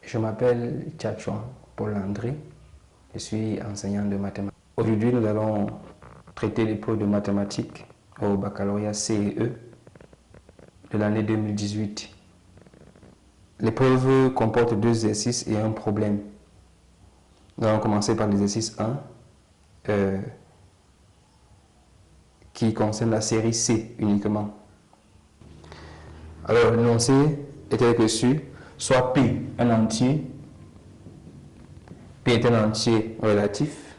Je m'appelle Tchatchouan Paul André, je suis enseignant de mathématiques. Aujourd'hui, nous allons traiter l'épreuve de mathématiques au baccalauréat CE de l'année 2018. L'épreuve comporte 2 exercices et un problème. Nous allons commencer par l'exercice 1 qui concerne la série C uniquement. Alors, l'énoncé est tel que suit: soit P un entier, P est un entier relatif,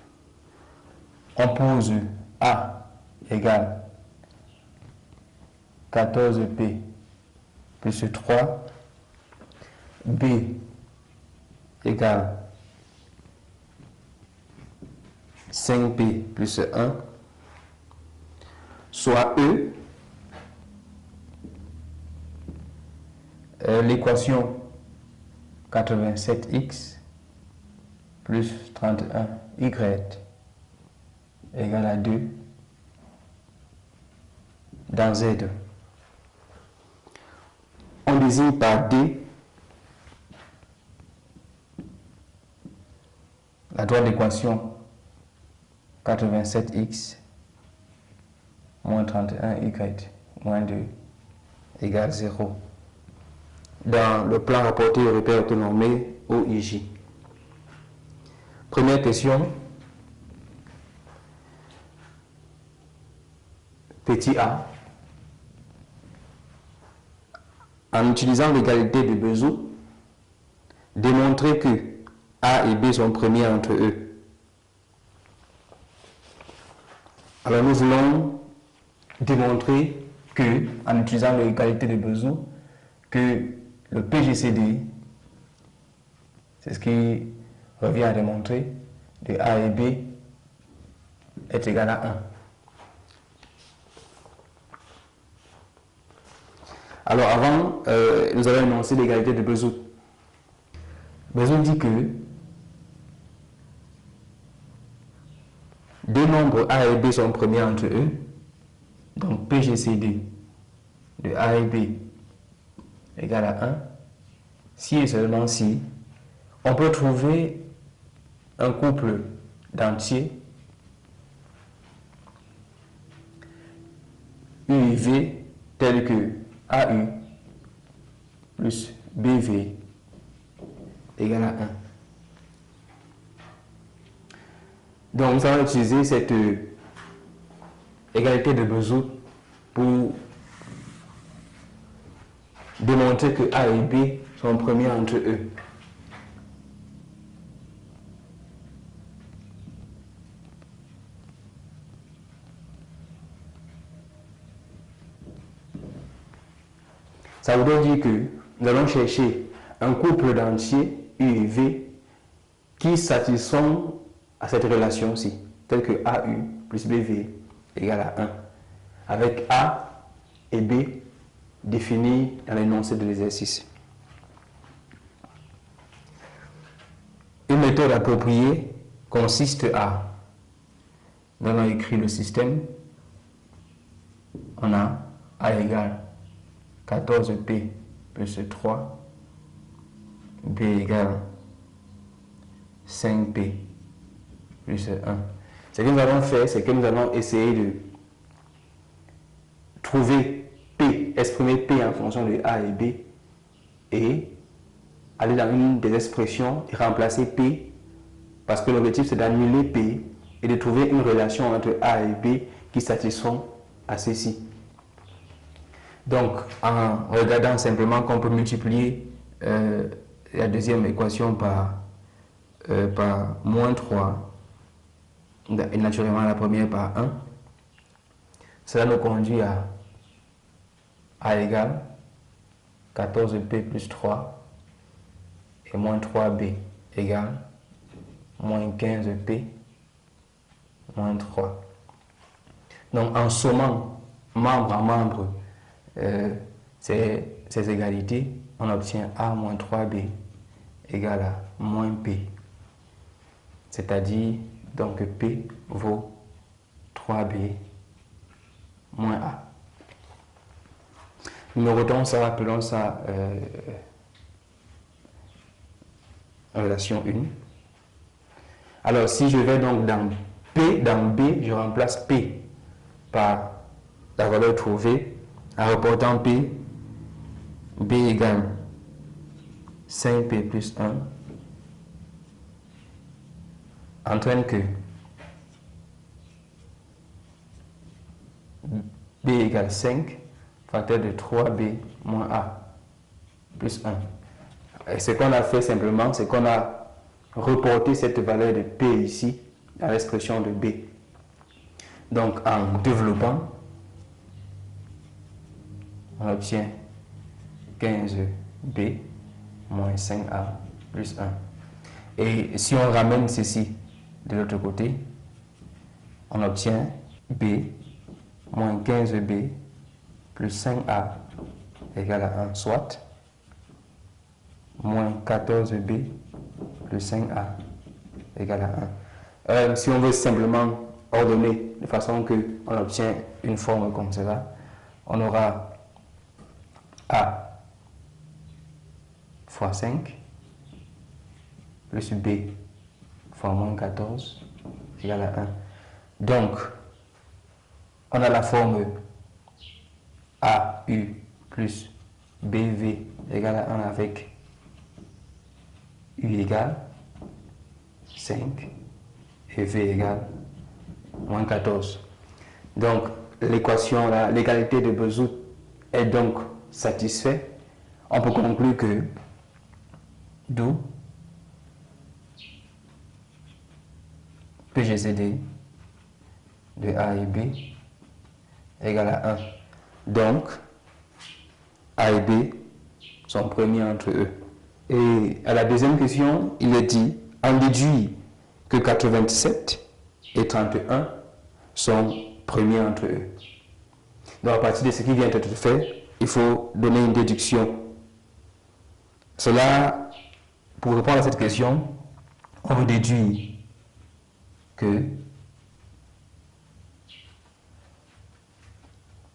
on pose A égale 14P plus 3, B égale 5P plus 1, soit E, l'équation 87x plus 31y égale à 2 dans Z. On désigne par D la droite d'équation 87x moins 31y moins 2 égale 0 dans le plan rapporté au repère autonomé OIJ. Première question. Petit a. En utilisant l'égalité de Bezout, démontrer que A et B sont premiers entre eux. Alors nous voulons démontrer que, en utilisant l'égalité de Bezout, que le PGCD, c'est ce qui revient à démontrer, de A et B est égal à 1. Alors avant, nous allons énoncer l'égalité de Bezout. Bezout dit que deux nombres A et B sont premiers entre eux, donc PGCD de A et B égale à 1, si et seulement si on peut trouver un couple d'entiers U et V tel que AU plus BV égale à 1. Donc nous allons utiliser cette égalité de Bezout pour démontrer que A et B sont premiers entre eux. Ça voudrait dire que nous allons chercher un couple d'entiers U et V qui satisfont à cette relation-ci, telle que AU plus BV égale à 1, avec A et B définis dans l'énoncé de l'exercice. Une méthode appropriée consiste à, nous allons écrire le système, on a A égale 14P plus 3, B égale 5P plus 1. Ce que nous allons faire, c'est que nous allons essayer de trouver P, exprimer P en fonction de A et B, et aller dans une des expressions et remplacer P, parce que l'objectif c'est d'annuler P et de trouver une relation entre A et B qui satisfont à ceci. Donc, en regardant simplement qu'on peut multiplier la deuxième équation par moins 3 et naturellement la première par 1, cela nous conduit à A égale 14P plus 3 et moins 3B égale moins 15P moins 3. Donc, en sommant membre à membre ces égalités, on obtient A moins 3B égale à moins P. C'est-à-dire donc que P vaut 3B moins A. Numérotons ça, appelons ça relation 1. Alors, si je vais donc dans B, je remplace P par la valeur trouvée en reportant P, B égale 5P plus 1 entraîne que B égale 5 facteur de 3B moins A plus 1. Et ce qu'on a fait simplement, c'est qu'on a reporté cette valeur de P ici à l'expression de B. Donc en développant, on obtient 15B moins 5A plus 1. Et si on ramène ceci de l'autre côté, on obtient B moins 15B plus 5A égale à 1, soit moins 14B plus 5A égale à 1. Si on veut simplement ordonner de façon qu'on obtient une forme comme cela, on aura A fois 5 plus B fois moins 14 égale à 1. Donc, on a la forme AU plus BV égale à 1 avec U égale 5 et V égale moins 14. Donc, l'équation, l'égalité de Bézout est donc satisfaite. On peut conclure que d'où PGCD de A et B égale à 1. Donc, A et B sont premiers entre eux. Et à la deuxième question, il est dit, on déduit que 87 et 31 sont premiers entre eux. Donc, à partir de ce qui vient d'être fait, il faut donner une déduction. Cela, pour répondre à cette question, on veut déduire que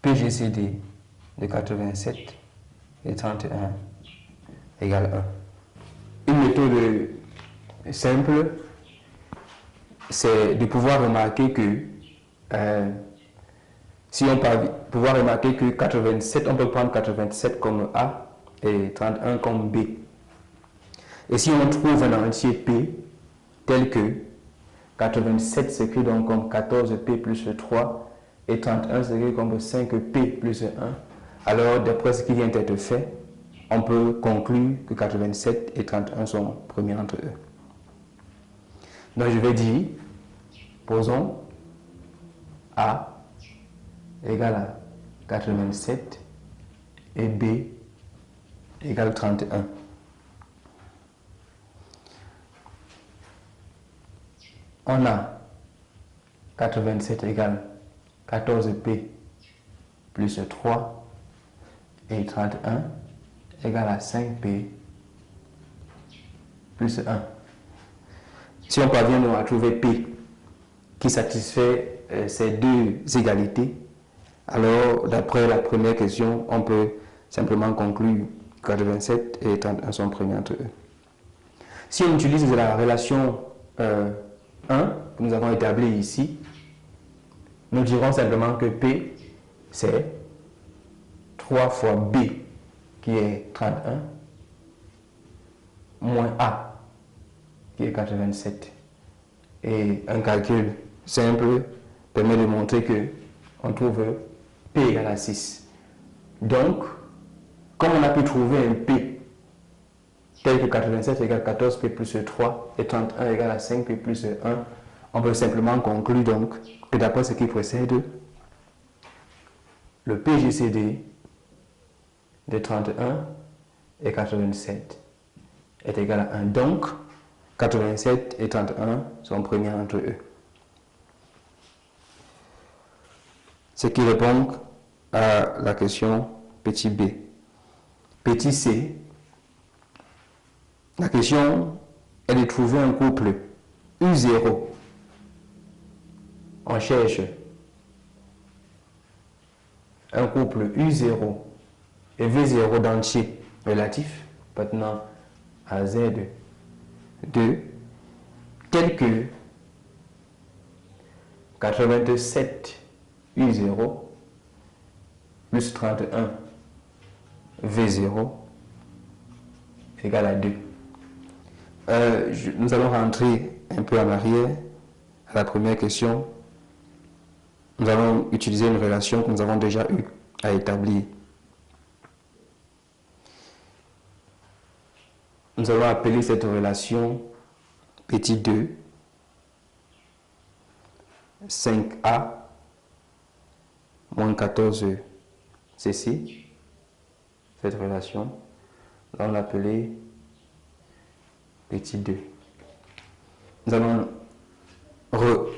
PGCD de 87 et 31 égale 1. Une méthode simple, c'est de pouvoir remarquer que si on peut pouvoir remarquer que 87, on peut prendre 87 comme A et 31 comme B. Et si on trouve un entier P tel que 87 s'écrit donc comme 14P plus 3 et 31 s'écrit comme 5P plus 1, alors d'après ce qui vient d'être fait, on peut conclure que 87 et 31 sont premiers entre eux. Donc je vais dire, posons A égale à 87 et B égale 31. On a 87 égale 14P plus 3 et 31 égale à 5P plus 1. Si on parvient donc à trouver P qui satisfait ces deux égalités, alors d'après la première question, on peut simplement conclure que 87 et 31 sont premiers entre eux. Si on utilise la relation 1 que nous avons établie ici, nous dirons simplement que P c'est 3 fois B qui est 31 moins A qui est 87. Et un calcul simple permet de montrer que on trouve P égale à 6. Donc, comme on a pu trouver un P tel que 87 égale 14P plus 3 et 31 égale à 5P plus 1, on peut simplement conclure donc que d'après ce qui précède, le PGCD de 31 et 87 est égal à 1. Donc, 87 et 31 sont premiers entre eux. Ce qui répond à la question petit b. Petit c, la question est de trouver un couple U0. On cherche un couple U0 et V0 d'entier relatif, maintenant à Z de tel que 87 U0 plus 31 V0 égale à 2. Nous allons rentrer un peu en arrière à la première question. Nous allons utiliser une relation que nous avons déjà eu à établir. Nous allons appeler cette relation petit 2 5A moins 14 ceci. Cette relation, nous allons l'appeler petit 2. Nous allons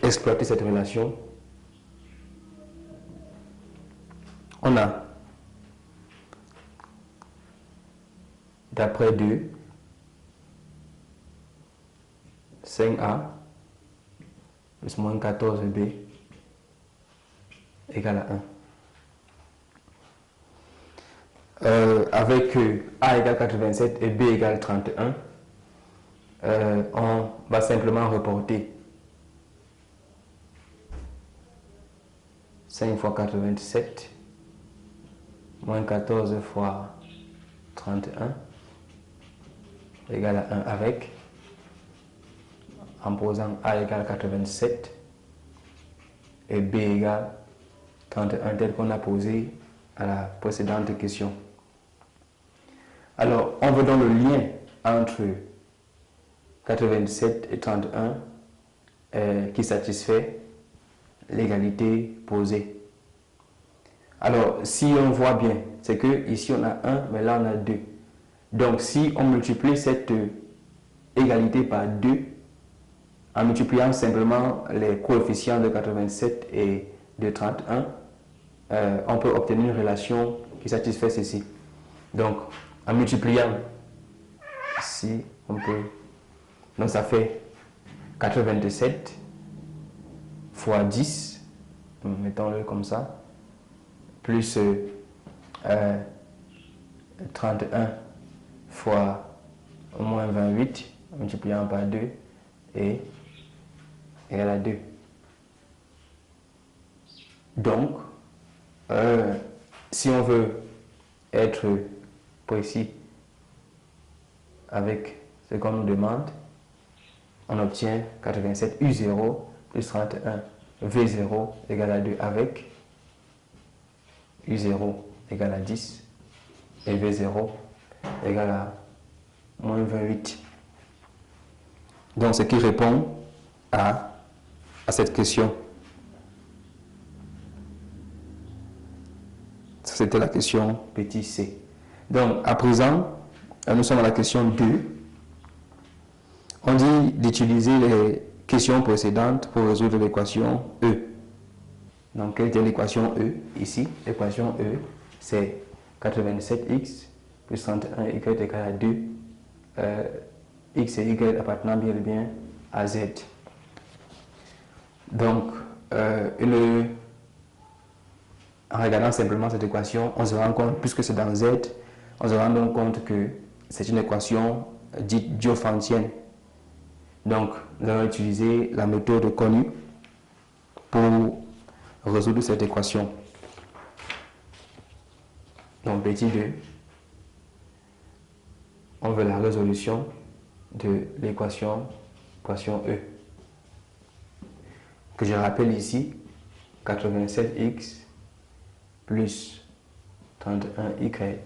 exploiter cette relation. On a, d'après 2, 5A plus moins 14B égale à 1. Avec A égale 87 et B égale 31, on va simplement reporter 5 fois 87 moins 14 fois 31 égale à 1 avec, en posant A égale 87 et B égale 31 tel qu'on a posé à la précédente question. Alors, on veut donc le lien entre 87 et 31 qui satisfait l'égalité posée. Alors, si on voit bien, c'est que ici on a 1, mais là on a 2. Donc, si on multiplie cette égalité par 2, en multipliant simplement les coefficients de 87 et de 31, on peut obtenir une relation qui satisfait ceci. Donc, en multipliant, ici, on peut... Donc, ça fait 87 fois 10, mettons-le comme ça, plus 31 fois au moins 28, multipliant par 2, et égale à 2. Donc, si on veut être précis avec ce qu'on nous demande, on obtient 87 U0 plus 31 V0 égale à 2 avec U0 égale à 10 et V0 égale à moins 28. Donc, ce qui répond à cette question. C'était la question petit c. Donc, à présent, nous sommes à la question 2. On dit d'utiliser les questions précédentes pour résoudre l'équation E. Donc, quelle est l'équation E ici? L'équation E, c'est 87x plus 31y égale à 2. X et Y appartenant bien à Z. Donc, en regardant simplement cette équation, on se rend compte, puisque c'est dans Z, on se rend donc compte que c'est une équation dite diophantienne. Donc, nous allons utiliser la méthode connue pour résoudre cette équation. Donc, petit 2, on veut la résolution de l'équation E, que je rappelle ici, 87x plus 31y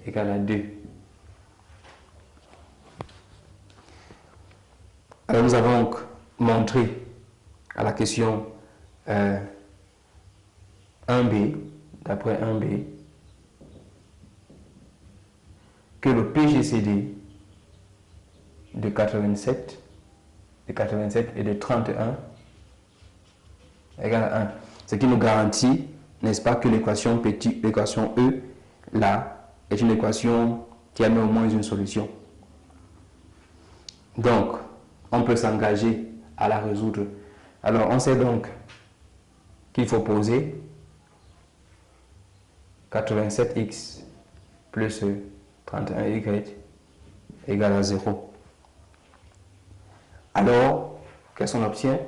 égale à 2. Alors nous avons donc montré à la question 1b, d'après 1b, que le PGCD de 87 et de 31 égale à 1. Ce qui nous garantit, n'est-ce pas, que l'équation E, là, est une équation qui a au moins une solution. Donc, on peut s'engager à la résoudre. Alors, on sait donc qu'il faut poser 87x plus 31y égale à 0. Alors, qu'est-ce qu'on obtient?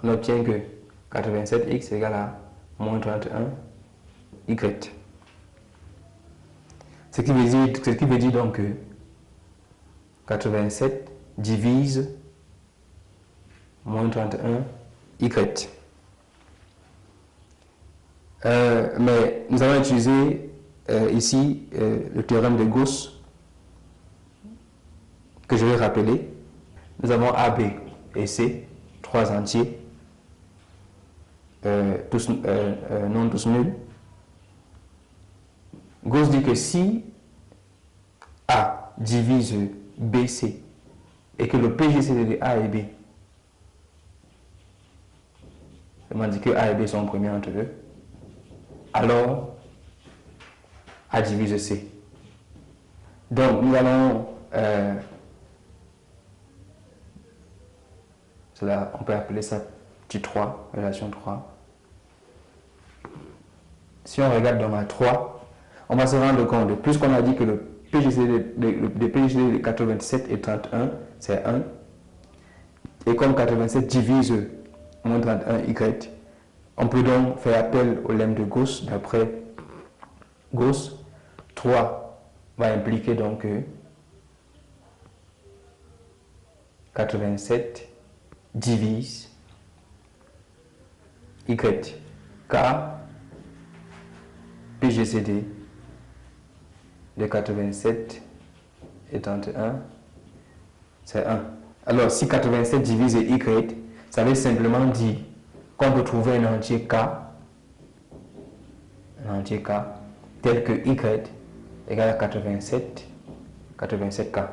On obtient que 87x égale à moins 31y. Ce qui veut dire donc que 87 divise moins 31y. Mais nous allons utiliser ici le théorème de Gauss que je vais rappeler. Nous avons A, B et C, trois entiers, non tous nuls. Gauss dit que si A divise BC et que le PGCD de A et B, on dit que A et B sont premiers entre eux, alors A divise C. Donc nous allons, on peut appeler ça petit 3, relation 3. Si on regarde dans la 3, on va se rendre compte, puisqu'on a dit que le PGCD de 87 et 31, c'est 1, et comme 87 divise moins 31y, on peut donc faire appel au lemme de Gauss. D'après Gauss, 3 va impliquer donc 87 divise y, car PGCD de 87 et 31, c'est 1. Alors, si 87 divise y, ça veut simplement dire qu'on peut trouver un entier k tel que y égale à 87k.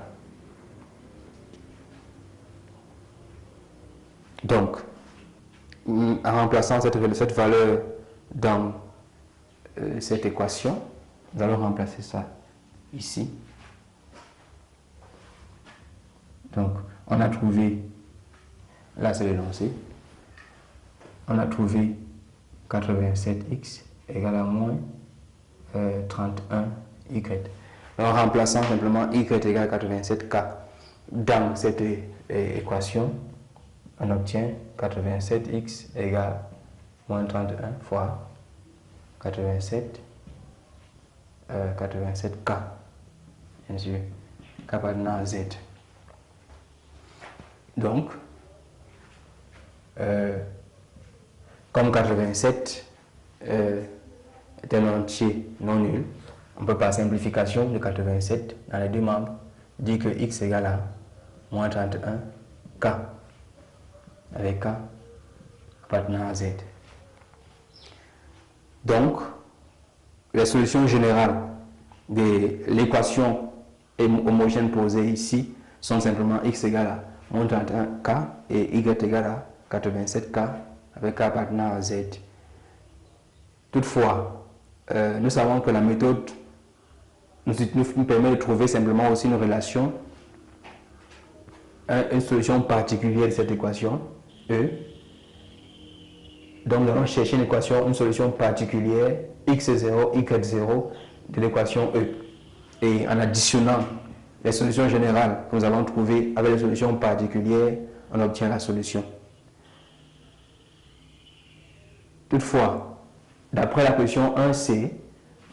Donc, en remplaçant cette valeur dans cette équation, nous allons remplacer ça ici. Donc, on a trouvé, là c'est l'énoncé, on a trouvé 87x égale à moins 31y. En remplaçant simplement y égale à 87k dans cette équation, on obtient 87x égale moins 31 fois 87, 87k, bien sûr, k appartenant à z. Donc, comme 87 est un entier non nul, on peut par simplification de 87 dans les deux membres dire que x égale à moins 31k avec k appartenant à z. Donc, la solution générale de l'équation homogène posée ici sont simplement x égale à moins 31k et y égale à 87k avec k appartenant à z. Toutefois, nous savons que la méthode nous permet de trouver simplement aussi une relation, une solution particulière de cette équation, E. Donc nous allons chercher une solution particulière, x0, y0 de l'équation E. Et en additionnant les solutions générales que nous allons trouver avec les solutions particulières, on obtient la solution. Toutefois, d'après la question 1c,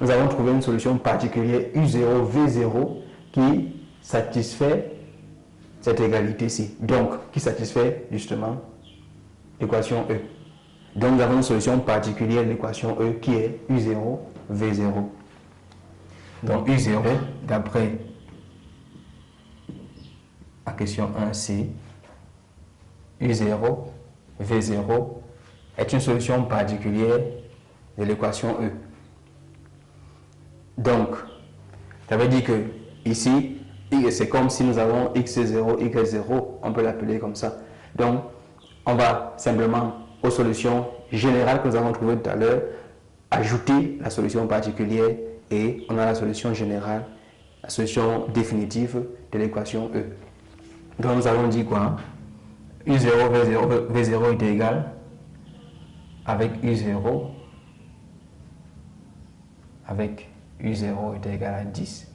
nous avons trouvé une solution particulière U0, V0 qui satisfait cette égalité-ci. Donc, qui satisfait justement l'équation E. Donc, nous avons une solution particulière de l'équation E qui est U0, V0. Donc, U0, d'après la question 1c, U0, V0 est une solution particulière de l'équation E. Donc, ça veut dire que ici, c'est comme si nous avons x0, y0, on peut l'appeler comme ça. Donc, on va simplement aux solutions générales que nous avons trouvées tout à l'heure, ajouter la solution particulière et on a la solution générale, la solution définitive de l'équation E. Donc, nous avons dit quoi? U0, V0 est égal avec U0 avec U0 est égal à 10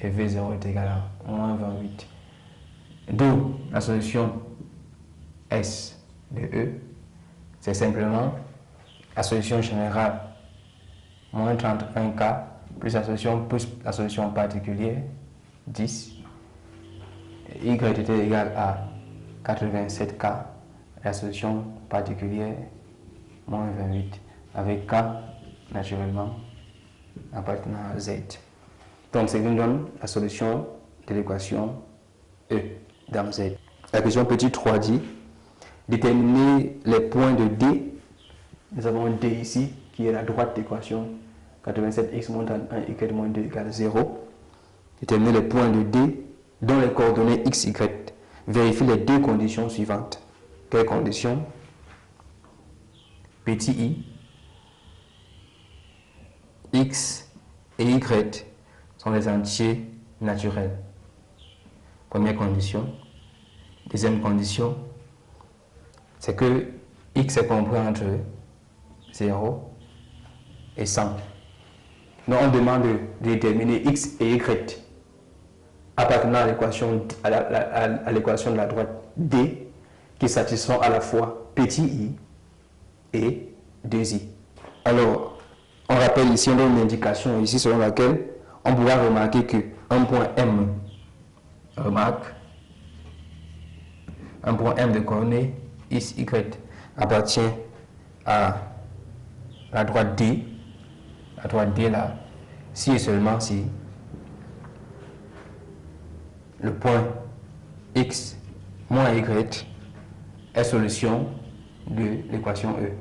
et V0 est égal à moins 28. D'où la solution S de E, c'est simplement la solution générale moins 31K plus la solution particulière 10. Y était égal à 87K, la solution particulière moins 28, avec K naturellement appartenant à Z. Donc, ça nous donne la solution de l'équation E dans Z. La question petit 3 dit déterminer les points de D. Nous avons D ici qui est la droite d'équation 87x moins 31 y moins 2 égale 0. Déterminer les points de D dont les coordonnées x, y. Vérifier les deux conditions suivantes. Quelles conditions? Petit i, x et y sont des entiers naturels. Première condition. Deuxième condition, c'est que x est compris entre 0 et 100. Donc on demande de déterminer x et y appartenant à l'équation de la droite D qui satisfont à la fois petit i et 2i. Alors, on rappelle ici, on a une indication ici selon laquelle on pourra remarquer qu'un point M, un point M de coordonnées x, y appartient à la droite D, là, si et seulement si le point x moins y est solution de l'équation E.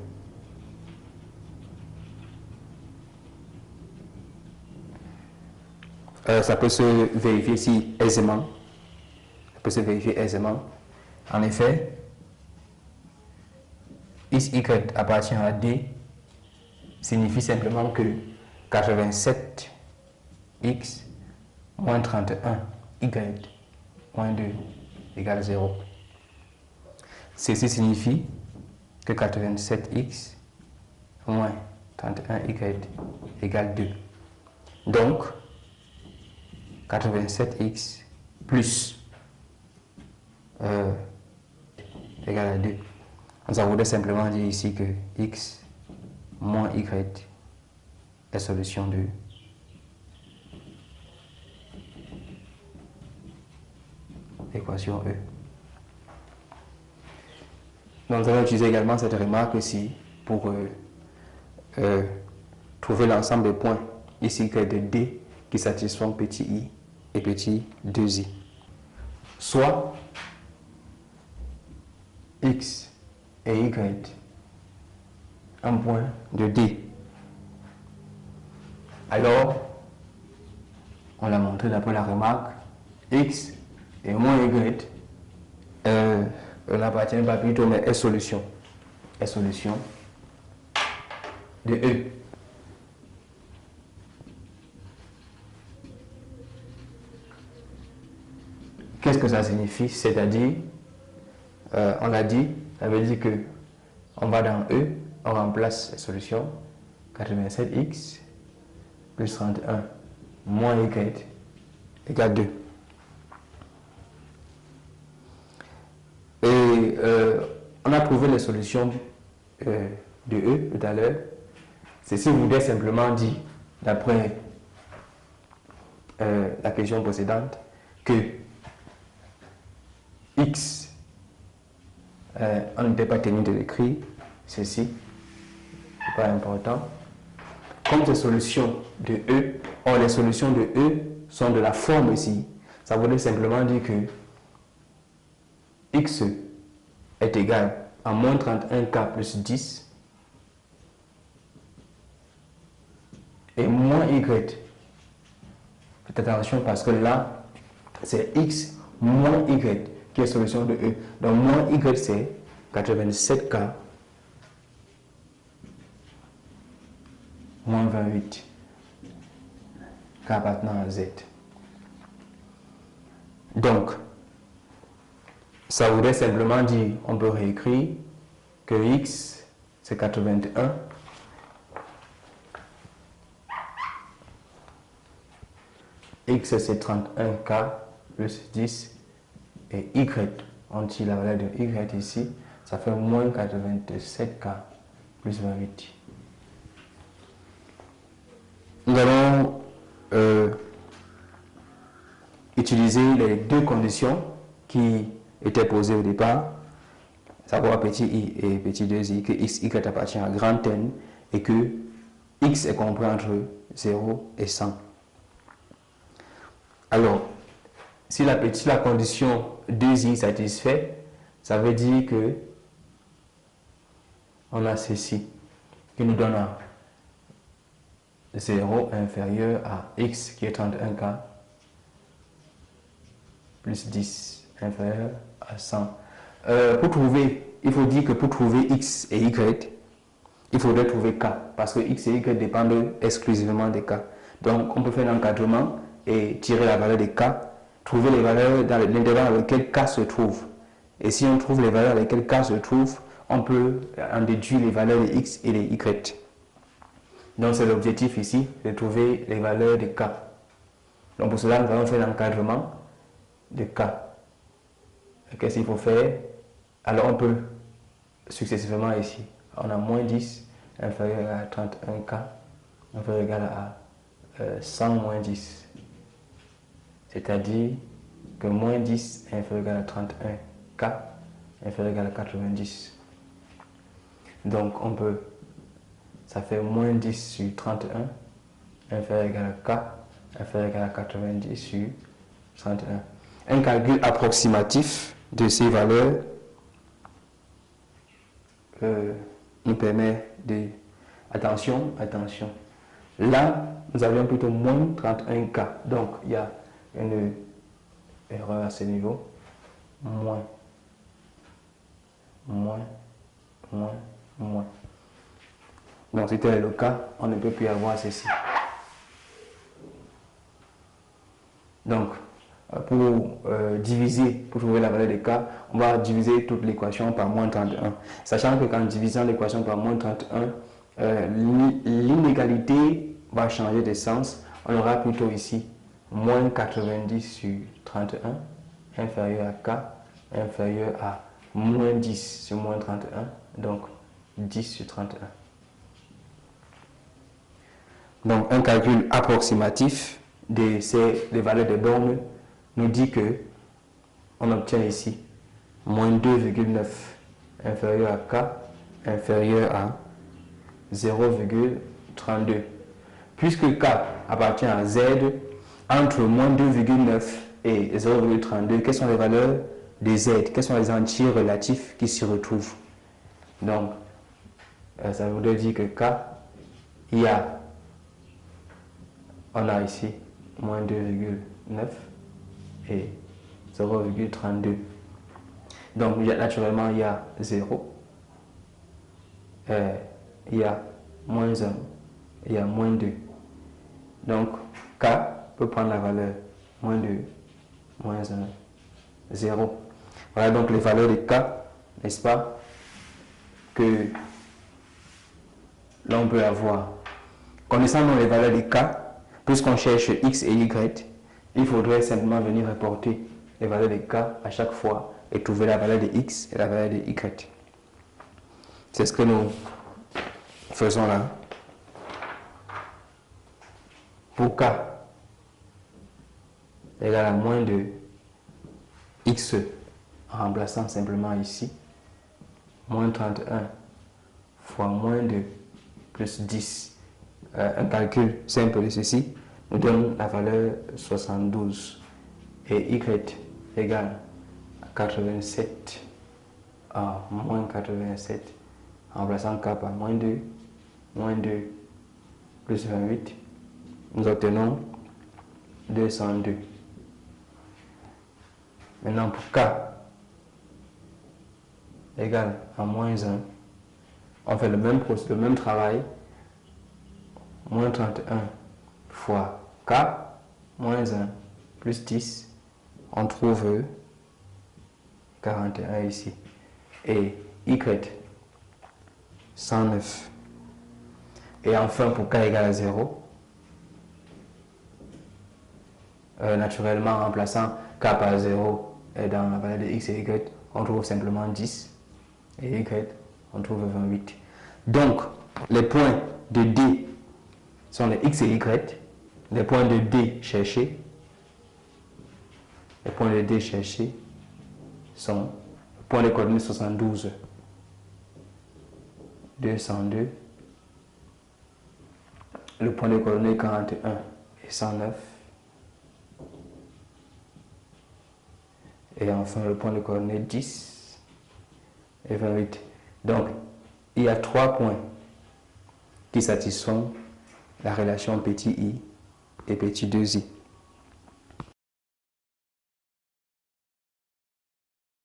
Ça peut se vérifier ici aisément. En effet, x, y appartient à D signifie simplement que 87x moins 31 y moins 2 égale 0. Ceci signifie que 87x moins 31y égale 2. Donc, 87x plus égale à 2. Ça voudrait simplement dire ici que x moins y est solution de l'équation E. Donc, nous allons utiliser également cette remarque ici pour trouver l'ensemble des points ici que de D qui satisfont petit i et petit 2i. Soit x et y, un point de D. Alors, on l'a montré d'après la remarque, x et moins y n'appartient pas plutôt, mais est solution de E. Qu'est-ce que ça signifie? C'est-à-dire, on l'a dit, ça veut dire que on va dans E, on remplace la solution 87x plus 31 moins y égale 2. Et on a trouvé les solutions de E tout à l'heure. Ceci voudrait simplement dire, d'après la question précédente, que x, on n'était pas tenu de l'écrire, ceci, c'est pas important. Comme ces solutions de E, or les solutions de E sont de la forme ici, ça voudrait simplement dire que x est égal à moins 31k plus 10 et moins y. Faites attention parce que là, c'est x moins y qui est solution de E. Donc moins y c'est 87k moins 28 k appartenant à Z. Donc, ça voudrait simplement dire, on peut réécrire que x c'est 81 x c'est 31k plus 10 et y, on tire la valeur de y ici, ça fait moins 87K plus 28. Nous allons utiliser les deux conditions qui étaient posées au départ, savoir petit i et petit 2i, que x, y appartient à grand N et que x est compris entre 0 et 100. Alors, si la condition 2i satisfait, ça veut dire que on a ceci qui nous donne 0 inférieur à x qui est 31K plus 10 inférieur à 100. Pour trouver, il faut dire que pour trouver x et y, il faudrait trouver k parce que x et y dépendent exclusivement des k. Donc on peut faire l'encadrement et tirer la valeur des k, trouver les valeurs dans l'intervalle dans lequel k se trouve. Et si on trouve les valeurs dans lesquelles k se trouve, on peut en déduire les valeurs de x et de y. Donc c'est l'objectif ici, de trouver les valeurs de k. Donc pour cela, nous allons faire l'encadrement de k. Qu'est-ce qu'il faut faire? Alors on peut successivement ici. On a moins 10 inférieur à 31K inférieur égal à 100 moins 10. C'est-à-dire que moins 10 inférieur égal à 31K inférieur égal à 90. Donc on peut, ça fait moins 10 sur 31 inférieur égal à K inférieur égal à 90 sur 31. Un calcul approximatif de ces valeurs nous permet de... Attention. Là, nous avions plutôt moins 31K. Donc, il y a une erreur à ce niveau. Moins. Donc, si tel est le cas, on ne peut plus avoir ceci. Donc, pour diviser, pour trouver la valeur de k, on va diviser toute l'équation par moins 31. Sachant que quand divisant l'équation par moins 31, l'inégalité va changer de sens. On aura plutôt ici moins 90 sur 31 inférieur à k inférieur à moins 10 sur moins 31, donc 10 sur 31. Donc un calcul approximatif des valeurs des bornes nous dit que on obtient ici moins 2,9 inférieur à k inférieur à 0,32. Puisque k appartient à z, entre moins 2,9 et 0,32, quelles sont les valeurs de z? Quels sont les entiers relatifs qui s'y retrouvent? Donc, ça voudrait dire que k, on a ici moins 2,9 et 0,32. Donc, naturellement, il y a 0, il y a moins 1, il y a moins 2. Donc, k peut prendre la valeur moins 2, moins 1, 0. Voilà donc les valeurs de k, n'est-ce pas, que l'on peut avoir. Connaissant les valeurs de k, puisqu'on cherche x et y, il faudrait simplement venir reporter les valeurs de k à chaque fois et trouver la valeur de x et la valeur de y. C'est ce que nous faisons là. Pour k égale à moins de x, en remplaçant simplement ici, moins 31 fois moins 2 plus 10. Un calcul simple de ceci nous donne la valeur 72 et y égale à 87 à moins 87 en remplaçant k par moins 2 plus 28, nous obtenons 202. Maintenant pour k égale à moins 1, on fait le même travail, moins 31 fois k, moins 1 plus 10, on trouve 41 ici, et y 109. Et enfin pour k égale à 0, naturellement en remplaçant k par 0, dans la valeur de x et y, on trouve simplement 10 et y, on trouve 28. Donc, les points de D sont les x et y. Les points de D cherchés, sont le point de coordonnées 72, 202, le point de coordonnées 41 et 109, et enfin le point de coordonnées 10 et 28. Donc, il y a 3 points qui satisfont la relation petit i et petit 2i.